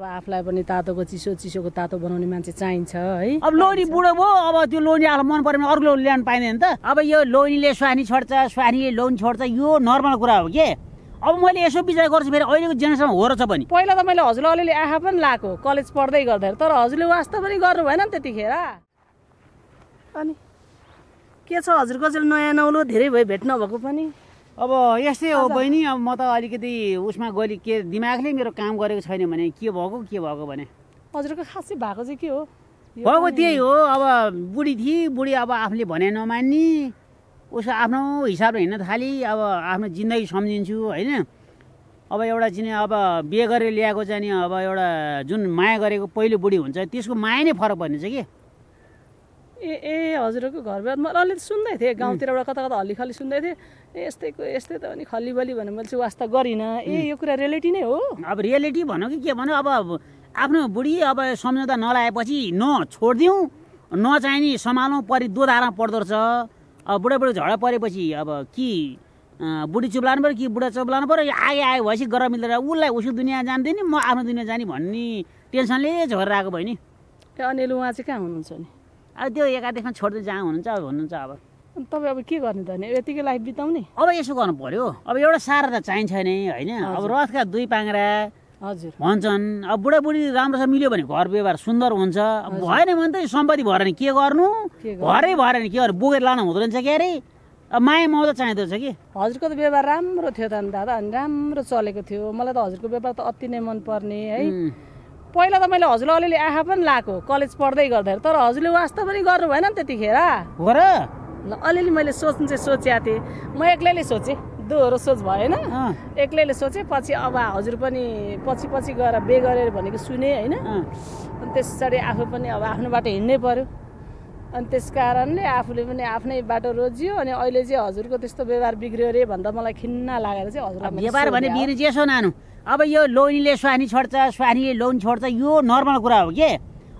अब आफूलाई पनि तातोको चिसोको तातो बनाउने मान्छे चाहिन्छ है। अब लोनी बुढो भयो, अब त्यो लोनी आफूलाई मन पऱ्यो भने अरू लोनी ल्याउनु पाइँदैन त। अब यो लोनीले स्वानी छोड्छ, स्वानीले लोनी छोड्छ, यो नर्मल कुरा हो के। अब मैले यसो विचार गर्छु फेरि अहिलेको जेनेरेसनमा हो रहेछ पनि। पहिला त मैले हजुरलाई अलिअलि आँखा पनि लाएको कलेज पढ्दै गर्दाखेरि, तर हजुरले वास्ता पनि गर्नु भएन नि त्यतिखेर। अनि के छ हजुरको चाहिँ नयाँ नौलो धेरै भयो भेट नभएको पनि? अब यस्तै हो बहिनी, अब म त अलिकति उसमा गली के दिमागले मेरो काम गरेको छैन भने के भएको भने हजुरको खासै भएको चाहिँ के हो? भएको त्यही हो। अब बुढी थिए, बुढी अब आफूले भने नमान्ने, उसको आफ्नो हिसाबले हिँड्न थाली। अब आफ्नो जिन्दगी सम्झिन्छु होइन। अब एउटा चाहिँ अब बिहे गरेर ल्याएको चाहिँ अब एउटा जुन माया गरेको पहिलो बुढी हुन्छ त्यसको माया नै फरक पर्ने छ कि। ए हजुरको घर बार म अलिअलि सुन्दै थिएँ, गाउँतिरबाट कता कता हल्लीखल्ली सुन्दै थिएँ। यस्तै त अनि खल्लीबली भनेर मैले चाहिँ वास्ता गरिनँ। यो कुरा रियालिटी नै हो? अब रियालिटी भनौँ कि के भनौँ, अब आफ्नो बुढी अब सम्झौता नलाएपछि छोडिदिउँ, नचाहिने सम्हालौँ, दोधारमा पर्दो रहेछ। अब बुढाबुढी झगडा परेपछि अब कि बुढी चुप्लानु पऱ्यो कि बुढा चुप्लानु पऱ्यो, आयो भएपछि गरेर मिल्दैन। उसलाई उसको दुनियाँ जान्दैन, म आफ्नो दुनियाँ जाने भन्ने टेन्सनले झरेर आएको बहिनी। अनि उहाँ चाहिँ कहाँ हुनुहुन्छ नि? अब त्यो एकादेशमा छोड्दै जहाँ हुनुहुन्छ अब भन्नुहुन्छ। अब तपाईँ अब के गर्ने त नि, यतिकै लाइफ बिताउने? अब यसो गर्नु पर्यो, अब एउटा सारा त चाहिन्छ नि होइन। अब रथका दुई पाङ्रा हजुर भन्छन्। अब बुढाबुढी राम्रोसँग मिल्यो भने घर व्यवहार सुन्दर हुन्छ, भएन भने त सम्पत्ति भएर नि के गर्नु, घरै भएर नि के गर्नु, बोकेर लानु हुँदो रहेछ के अरे। अब माया मौज चाहिँदो रहेछ कि। हजुरको त व्यवहार राम्रो थियो त नि दादा, अनि राम्रो चलेको थियो। मलाई त हजुरको व्यवहार त अति नै मनपर्ने है। पहिला त मैले हजुरलाई अलिअलि आँखा पनि लाएको कलेज पढ्दै गर्दाखेरि, तर हजुरले वास्ता पनि गर्नु भएन नि त्यतिखेर। हो र? ल अलिअलि मैले सोच्नु चाहिँ सोचेको थिएँ, म एक्लैले सोचेँ, दोहोरो सोच भएन। एक्लैले सोचेँ, पछि अब हजुर पनि पछि गएर बे गरेर भनेको सुने होइन। अनि त्यस पछाडि आफू पनि अब आफ्नो बाटो हिँड्नै पर्यो। अनि त्यस कारणले आफूले पनि आफ्नै बाटो रोजियो। अनि अहिले चाहिँ हजुरको त्यस्तो व्यवहार बिग्रियो अरे भन्दा मलाई खिन्न लागेर चाहिँ हजुरलाई व्यवहार भने बिग्रिन्छ यसो नानु। अब यो लोनीले स्वानी छोड्छ, स्वानीले लोन छोड्छ, यो नर्मल कुरा हो के।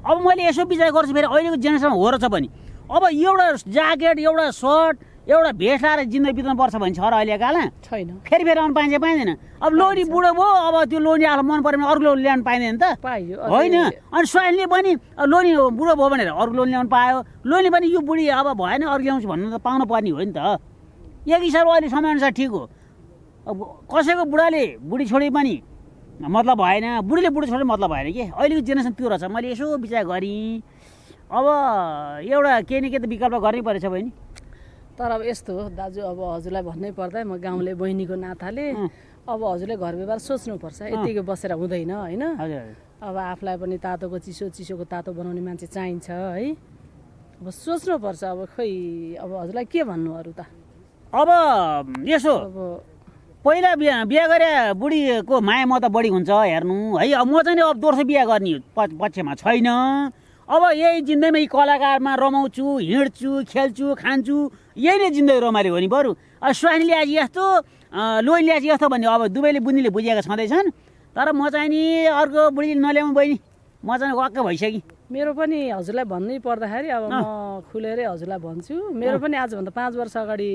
अब मैले यसो विचार गर्छु फेरि अहिलेको जेनेरेसनमा हो रहेछ पनि। अब एउटा ज्याकेट, एउटा सर्ट, एउटा भेस्ट लाएर जिन्दगी बिताउनु पर्छ भने छ र अहिले कालमा? छैन। फेरि आउनु पाइँदैन। अब लोनी बुढो भयो, अब त्यो लोनी आफूलाई मन पऱ्यो भने अरू लोन ल्याउनु पाइँदैन त पाइयो होइन। अनि स्वानीले पनि लोनी बुढो भयो भनेर अरू लोन ल्याउनु पायो, लोनी पनि यो बुढी अब भएन अरू ल्याउँछु भन्नु त पाउनु पर्ने हो नि त। एक हिसाबले अहिले समयअनुसार ठिक हो। अब कसैको बुढाले बुढी छोडे पनि मतलब भएन, बुढीले बुढी छोडे मतलब भएन कि। अहिलेको जेनेरेसन त्यो रहेछ। मैले यसो विचार गरेँ, अब एउटा केही न केही त विकल्प गर्नै परेछ बहिनी। तर अब यस्तो हो दाजु, अब हजुरलाई भन्नै पर्दा म गाउँले बहिनीको नाताले अब हजुरले घर व्यवहार सोच्नुपर्छ, यतिकै बसेर हुँदैन होइन। अब आफूलाई पनि तातोको चिसोको तातो बनाउने मान्छे चाहिन्छ है। अब सोच्नुपर्छ। अब खोइ अब हजुरलाई के भन्नु अरू त। अब यसो पहिला बिहा गरे बुढीको माया म त बढी हुन्छ हेर्नु है। अब म चाहिँ अब दोस्रो बिहा गर्ने पक्षमा छैन। अब यही जिन्दगीमा यी कलाकारमा रमाउँछु, हिँड्छु, खेल्छु, खान्छु, यही नै जिन्दगी रमाइलो हो नि। बरु स्वानीले आज यस्तो, लोनीले आज यस्तो भन्ने अब दुवैले बुझ्नेले बुझेका छँदैछन्। तर म चाहिँ नि अर्को बुढीले नल्याउनु बहिनी, म चाहिँ वाक्क भइसकेँ। मेरो पनि हजुरलाई भन्नै पर्दाखेरि अब म खुलेरै हजुरलाई भन्छु। मेरो पनि आजभन्दा 5 वर्ष अगाडि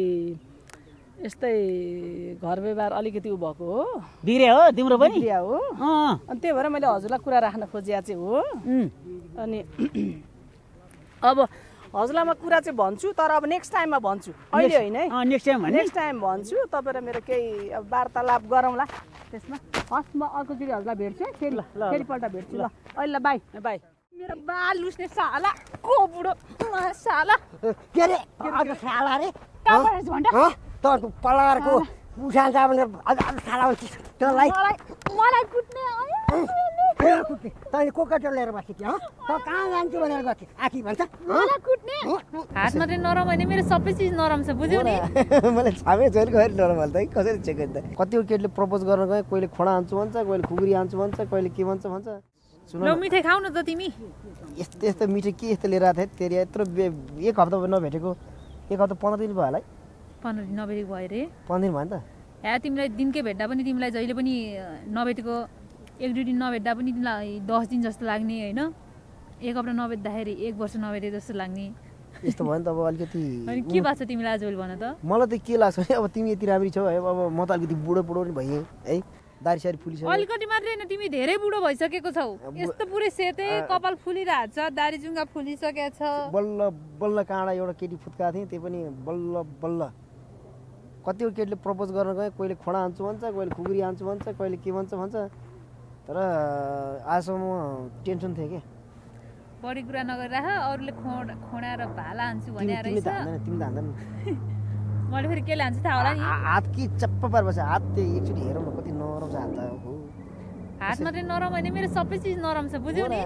यस्तै घर व्यवहार अलिकति उ भएको हो, बिग्रिया हो तिम्रो पनि हो। अनि त्यही भएर मैले हजुरलाई कुरा राख्न खोजिया चाहिँ हो। अनि अब हजुरलाई म कुरा चाहिँ भन्छु, तर अब नेक्स्ट टाइममा भन्छु, अहिले होइन है। नेक्स्ट टाइम भन्छु। तपाईँ र मेरो केही अब वार्तालाप गरौँला त्यसमा। हस्, म अर्कोचोटि हजुरलाई भेट्छु है, फेरिपल्ट भेट्छु ल। अहिले बाई बाई। मेरो बाल लुस्ने साला को बुढो साला के अरे साला रे कहाँ परेछ भन्दा त पलारको उठान्छ भने साला त्यसलाई मलाई कुट्ने तैँले कोकाटो लिएर बसेँ कि त कहाँ जान्छु भनेर गएको आखी भन्छ मलाई कुट्ने। हात मात्रै नरम होइन, मेरो सबै चिज नरम छ, बुझ्यौ नि। मैले छामे छैन खै नरमल त कसरी चेक गर्दा कतिवटा केटीले प्रपोज गर्न गए, कहिले खोडा हान्छु भन्छ, कहिले खुकुरी हान्छु भन्छ, कहिले के भन्छ सुन ल मिठाई खाऊ न त तिमी। यस्तो मिठो के यस्तो लिएर आएको थियो तेरि यत्रो एक हप्ता नभेटेको, एक हप्ता 15 दिन भयो होला है। 15 दिन नभेटेको भयो रे। 15 दिन भयो नि त। तिमीलाई दिनकै भेट्दा पनि तिमीलाई जहिले पनि नभेटेको, 1-2 दिन नभेट्दा पनि तिमीलाई 10 दिन जस्तो लाग्ने होइन। एक हप्ता नभेट्दाखेरि 1 वर्ष नभेटे जस्तो लाग्ने। यस्तो भयो नि त। अब अलिकति अनि के भएको छ तिमीलाई आजभोलि भन त। मलाई त के लाग्छ अब तिमी यति राम्री छौ है, अब म त अलिकति बुढो पनि भएँ है। दारी सारी फुलिसक्यो अलिकति मात्रै होइन तिमी धेरै बुढो भइसकेको छौ यस्तो पुरै सेतै कपाल फुलिरहेको छ दारी जुङ्गा फुलिसकेको छ बल्ल बल्ल काँडा एउटा केटी फुत्काएको थिएँ त्यो पनि बल्ल बल्ल कतिवटा केटीले प्रपोज गर्न गए कोहीले खोडा हान्छु भन्छ कोहीले खुकुरी हान्छु भन्छ कहिले के भन्छ तर आजसम्म टेन्सन थियो क्या बढी कुरा नगरिराख अरूले खोडा र भाला हान्छु भने तिमी त हान्दैन तिमी त हान्दैन मैले फेरि के लान्छु थाहा होला नि हात कि चप्प पार बस्छ हात त्यो एकचोटि हेरौँ न कति नरम छ हात हो हात मात्रै नरम होइन मेरो सबै चिज नरम छ बुझ्यौ नि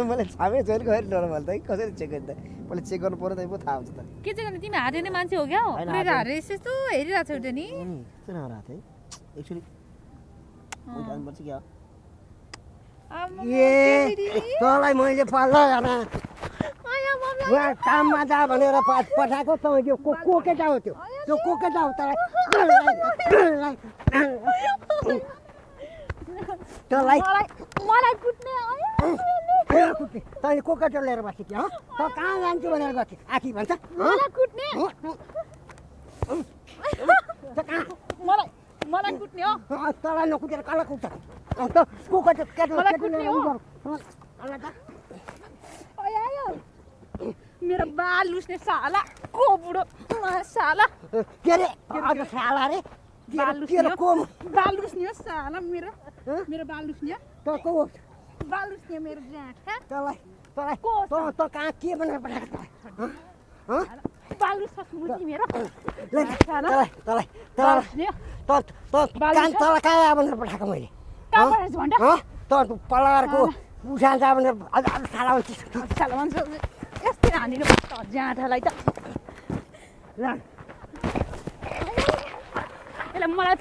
मैले छामे जहिले गएर नरम हाल्दा कसरी चेक गर्दा पहिला चेक गर्नु पर्यो त पो थाहा हुन्छ त के चाहिँ गर्ने तिमी हात हेर्ने मान्छे हो क्या हात यस्तो हेरिरहेको छौ नि किन हात है एकचोटि पर्छ क्या तँलाई मैले पाल्दा काममा जा भनेर पठाएको त त्यो को केटा हो त्यो को केटा हो तँलाई मलाई कुट्ने तैँले को केटा लिएर बस्यो क्या त कहाँ जान्छु भनेर गएको आखी भन्छ मलाई कुट्ने मलाई कुट्ने हो तँलाई नकुटेर कसलाई कुट्छ त को केटा मेरो बाल लुस्ने साला को बुढो साला के अरे साला रे बाल लुस्ने साला मेरो बाल लुस्ने त को बाल लुस्ने मेरो जाँठा तँलाई त कहाँ के भनेर पठाएको बाल लुस्छ मेरो तँलाई कहाँ भनेर पठाएको मैले त पलारको उठान जा भनेर साला भन्छ यस्तै हानिनु जाँठालाई त यसलाई मलाई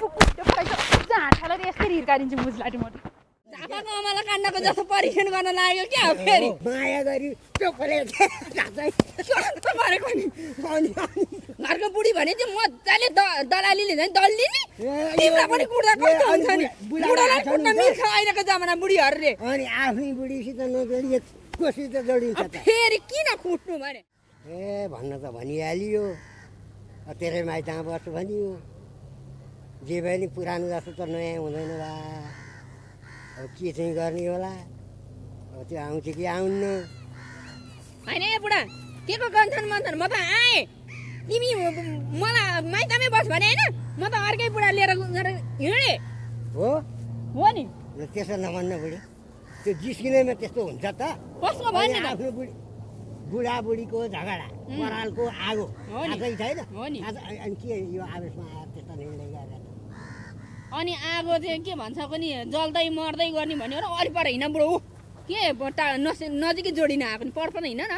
जाँठालाई यस्तै हिर्काइदिन्छु मुजलाई म झापाको अमला काण्डको जस्तो परीक्षण गर्न लाग्यो क्या फेरि माया गरी चोकले मारेको नि घरको बुढी भने चाहिँ मजाले दलालीले झन् दल्लिने तिमीलाई पनि कुट्दा कस्तो हुन्छ नि बुढालाई कुट्न मिल्छ अहिलेको जमाना बुढीहरूले अनि आफ्नै बुढीसित नजोडिए कोसित जोडिन्छ त फेरि किन कुट्नु भने ए भन्न त भनिहालियो तेरै माइतमा बस्छु भनियो जे भए नि पुरानो जस्तो त नयाँ हुँदैन होला अब के चाहिँ गर्ने होला अब त्यो आउँछ कि आउन्न होइन ए बुढा के को गन्थन मन्थन म त आएँ तिमी मलाई माइतमै बस भने होइन म त अर्कै बुढा लिएर हिँडेँ हो नि त्यसो नभन्न बुढी त्यो जिस्किनेमा त्यस्तो हुन्छ त कसको भन्ने त आफ्नो बुढाबुढीको झगडा परालको आगो थाहै छैन अनि के यो आवेशमा आएर त्यस्तो निर्णय गरेर अनि आगो चाहिँ के भन्छ पनि जल्दै मर्दै गर्ने भन्यो र वरिपर हिँड बुढो के नजिकै जोडिन आएको नि पर्पन हिँड न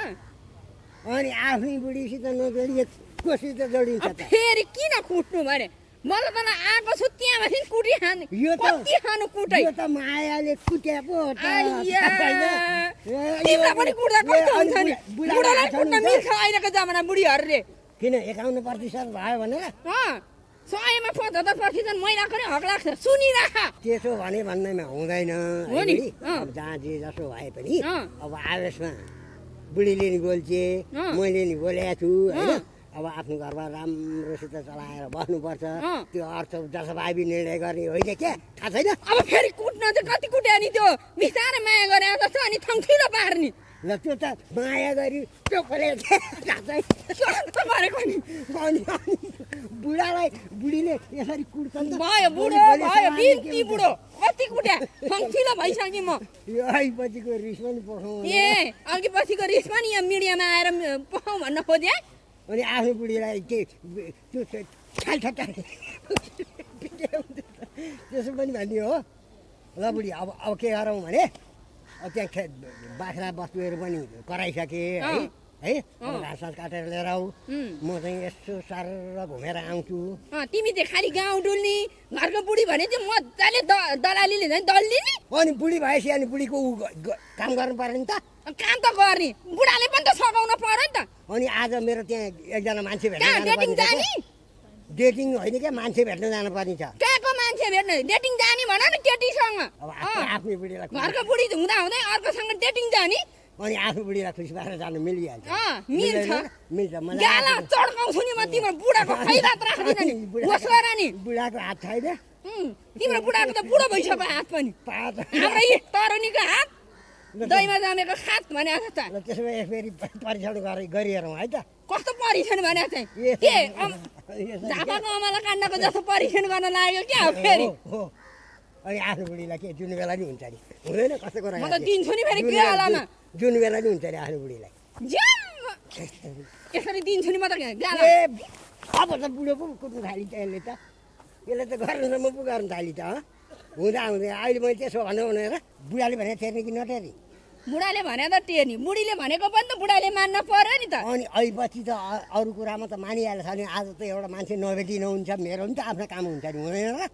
अनि आफ्नै बुढीसित नजोडिए कोसित जोडिन्छ त फेरि किन कुट्नु भने मलाई त आएको छु त्यहाँ माथि कुटी खानु यो खानु कुटै यो त मायाले कुटेको हो त तिमीलाई पनि कुट्दा कस्तो हुन्छ नि बुढालाई कुट्न मिल्छ अहिलेको जमाना बुढीहरूले किन 51% भयो भनेर 100मा 75% महिलाको नै हक लाग्छ सुनिराख त्यसो भने भन्दैमा हुँदैन हो नि जहाँ जे जसो भए पनि अब आवेशमा बुढीले नि बोल्छे मैले नि बोलेको छु होइन अब आफ्नो घरमा राम्रोसित चलाएर बस्नुपर्छ त्यो अर्थ जसभावी निर्णय गर्ने होइन क्या थाहा छैन अब फेरि कुट्न चाहिँ कति कुट्यो नि त्यो बिस्तारै माया गरे जस्तो अनि थङ्ठिलो पार्ने ल त्यो त माया गरी चोकले मारेको नि बुढालाई बुढीले यसरी कुट्छ भयो बुढो भयो बिन्ती बुढो कति कुट्या थङ्ठिलो भइसकेँ म यो पछिको रिस पनि पठाउँ ए अघि पछिको रिस पनि यहाँ मिडियामा आएर पठाउँ भन्न खोजे अनि आफ्नो बुढीलाई के त्यो त्यसो पनि भन्ने हो ल बुढी अब के गरौँ भने त्यहाँ बाख्रा बस्तुहरू पनि कराइसके है घाँस काटेर लिएर आऊ म चाहिँ यसो सार घुमेर आउँछु तिमी चाहिँ खालि गाउँ डुल्ने घरको बुढी भने चाहिँ मजाले दलालीले झन् दल्लिने अनि बुढी भएपछि अनि बुढीको काम गर्नु पर्यो नि त काम त गर्ने बुढाले पनि त सघाउन पर्यो नि त अनि आज मेरो त्यहाँ एकजना मान्छे भेट्न डेटिङ जाने डेटिङ होइन क्या मान्छे भेट्न जानुपर्ने छ कहाँको मान्छे भेट्न डेटिङ जाने भन न केटीसँग अब आफ्नै बुढीलाई घरको बुढी हुँदा हुँदै अर्कोसँग डेटिङ जाने अनि आफ्नो बुढीलाई खुसी पारेर जानु मिलिहाल्छ मिल्छ गाला चड्काउँछु नि म तिम्रो बुढाको खैरात राख्दिन नि होस गर नि बुढाको हात छैन तिम्रो बुढाको त बुढो भइसक्यो हात पनि पाँच हाम्रो यी तरुणीको हात दहीमा जामेको हात भने त ल त्यसो भए फेरि परीक्षण गरिहेरौँ है त कस्तो परीक्षण भने चाहिँ के झापाको अमला काण्डको जस्तो परीक्षण गर्न लाग्यो क्या फेरि हो अनि आफ्नो बुढीलाई के जुन बेला नि हुन्छ नि हुँदैन कस्तो कुरा म त दिन्छु नि फेरि गालामा जुन बेला नि हुन्छ नि आफ्नो बुढीलाई यसरी दिन्छु नि म त गाला ए अब त बुढो पो कुट्नु थालिन्छ यसले त गर्नुसम्म पो गर्नु थाली त हुँदा हुँदैन अहिले मैले त्यसो भन्नु भनेर बुढाले भने टेर्ने कि नटेर्ने बुढाले भने त टेर्ने बुढीले भनेको पनि त बुढाले मान्न पर्यो नि त अनि अहिपछि त अरू कुरामा त मानिहाल्छ नि आज त एउटा मान्छे नभेटी नहुन्छ मेरो पनि त आफ्नो काम हुन्छ नि हुँदैन र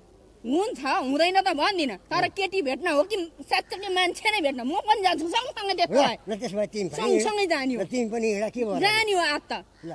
हुन्छ हुँदैन त भन्दिनँ तर केटी भेट्न हो कि साँच्चै मान्छे नै भेट्न म पनि जान्छु सँगसँगै त्यसो भए ल त्यसो भए तिमी पनि सँगसँगै जाने हो तिमी पनि हिँड के भयो जाने हो आज त ल